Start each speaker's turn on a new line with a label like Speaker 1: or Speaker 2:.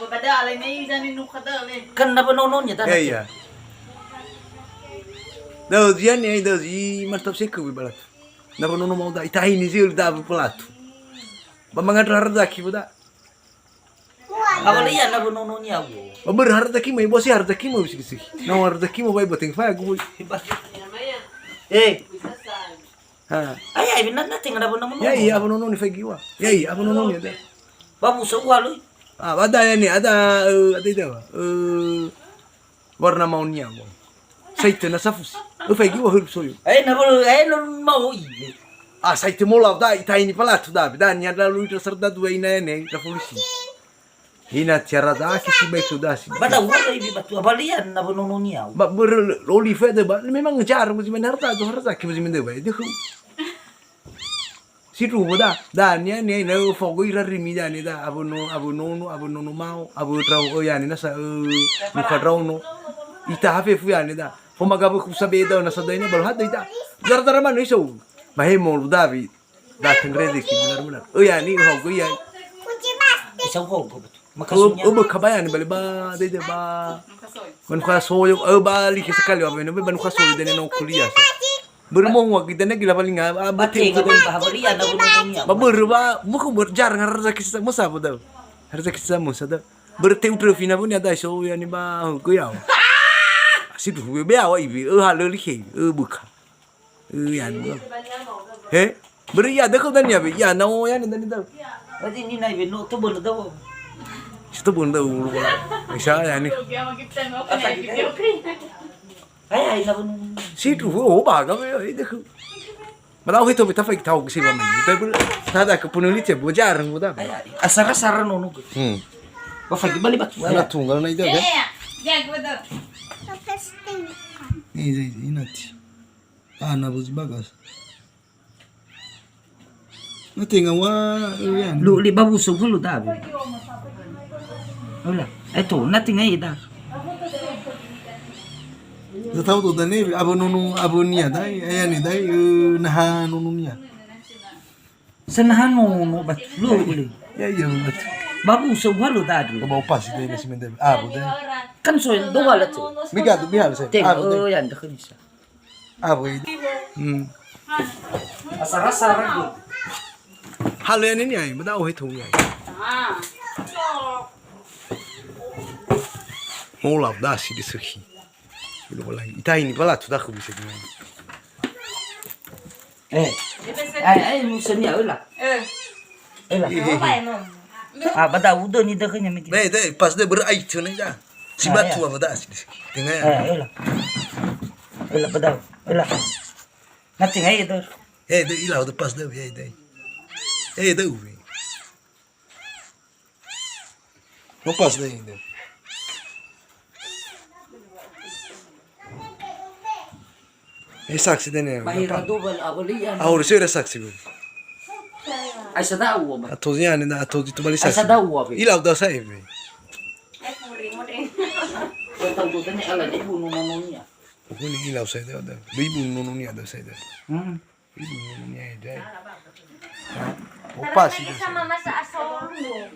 Speaker 1: Pada alay na izan ni nukada le.
Speaker 2: Kan na panonon niya
Speaker 3: Iya. Daw diyan ya daw di mantap seku balat. Na panono mau da itai ni zil da pelatu. Bamangan harta ki buda.
Speaker 2: Awal iya na panonon niya wo.
Speaker 3: Babar harta ki mai bosi harta ki mau bisik. Na harta ki mau bai bating fa gu. Ha.
Speaker 2: Ay binat na tinggal na panonon.
Speaker 3: Ya iya panono ni fa giwa. Ya iya panono ni da.
Speaker 2: Babu sawalo.
Speaker 3: Ada ya nih, ada itu warna maunya mau. Saite na safus. Fai giwa huruf soyo.
Speaker 2: Ay non mau ibe.
Speaker 3: Saite mola da itai ni palatu da. Da ni ada lu itu serta dua ina ne revolusi. Hina tiara da ki si beku da si.
Speaker 2: Bada wala ibe batu abalian na panonon niya.
Speaker 3: Ba ber loli fede ba memang ngejar mesti menarta to harta ki mesti mende ba. Itu si rubo da nia ne na fogo ira rimi da ne da abono mau abu trau o ya ne na sa muka trau no ita hafe fu ya ne da fo magabu ku sabe da na sa da ne bal hada ita jar dara man iso mahe mo da bi da tengre de ki benar o ya ni ho ya
Speaker 2: Isa ko ko makasunya.
Speaker 3: o ba kabaya ne bale ba de ba man ka soyo ba li ki sekali ba ne ban ka soyo de ne no kuliah bermong wa kita na gila paling
Speaker 2: Bating ko ba habalian na panonon niya.
Speaker 3: Baberba muko berjar ngarza kisah musa bodo. Harza kisah musa da. Berteu trofina pun ada so ya ni ba ko ya. Situ be awa ibi halo likhe buka. Ya ni. He? Beri ya da ko dan ya be ya na o ya ni dan da.
Speaker 2: Adi ni na ibe no to bono daw.
Speaker 3: Situ pun da ulu. Isa ya ni.
Speaker 2: Ay na panonon.
Speaker 3: Situ o ba ga be dekho. Malau itu kita fake tahu sih mami. Tapi ada kepenulis ya bojar muda.
Speaker 2: Asar-asar nono. Ba fagi bali batu.
Speaker 3: Ana tunggal na itu kan.
Speaker 1: Ya, betul.
Speaker 3: Ini inati. Ana bus bagas. Nanti ngawa yan.
Speaker 2: Lu li babu so lu tabi. Hola. Eto nating ay da.
Speaker 3: Tahu tuh dan ini abu nia dai ayah nih dai nahan nia.
Speaker 2: Sanahan mo bat lu uli.
Speaker 3: Ya iya betul.
Speaker 2: Babu so lu tadi.
Speaker 3: Kau mau pas itu ini sebentar. Abu dai.
Speaker 2: Kan so do wala tu.
Speaker 3: Mika tuh bihal saya.
Speaker 2: Ting
Speaker 3: Abu dai.
Speaker 2: yan da kanisa.
Speaker 3: Abu itu.
Speaker 2: Asar-asar lagi.
Speaker 3: Halo yang ini ay, betul itu ya. Mau lah dah sih disuki. Belum lagi. Ita ini pala tuh aku bisa gimana?
Speaker 2: Ay musunya ulah. Ulah. Bada udo ni da kanya miki.
Speaker 3: Dai pas dai berai tuh nih dah. Si batu apa dah sih disuki. Tengah.
Speaker 2: Ulah. Ulah bada. Ulah. Nanti ngay itu.
Speaker 3: Dai ilah udah pas dai dai. Dai. Mau pas dai. Saksi deh nih.
Speaker 2: Mahira dobal abalian.
Speaker 3: Ahur sih ada saksi bu.
Speaker 2: Ay sada uwa ba.
Speaker 3: Atau dia nih, atau itu balik
Speaker 2: Ay
Speaker 3: saksi.
Speaker 2: sada uwa ba.
Speaker 3: Ilah udah saya bu.
Speaker 2: Tahu tu tanya ala di bunuh nononya.
Speaker 3: Bukan ilah saya dah. Ibu nununnya ada saya dah. Ibu nununnya ada. Opa sih.
Speaker 4: Sama masa asal dulu.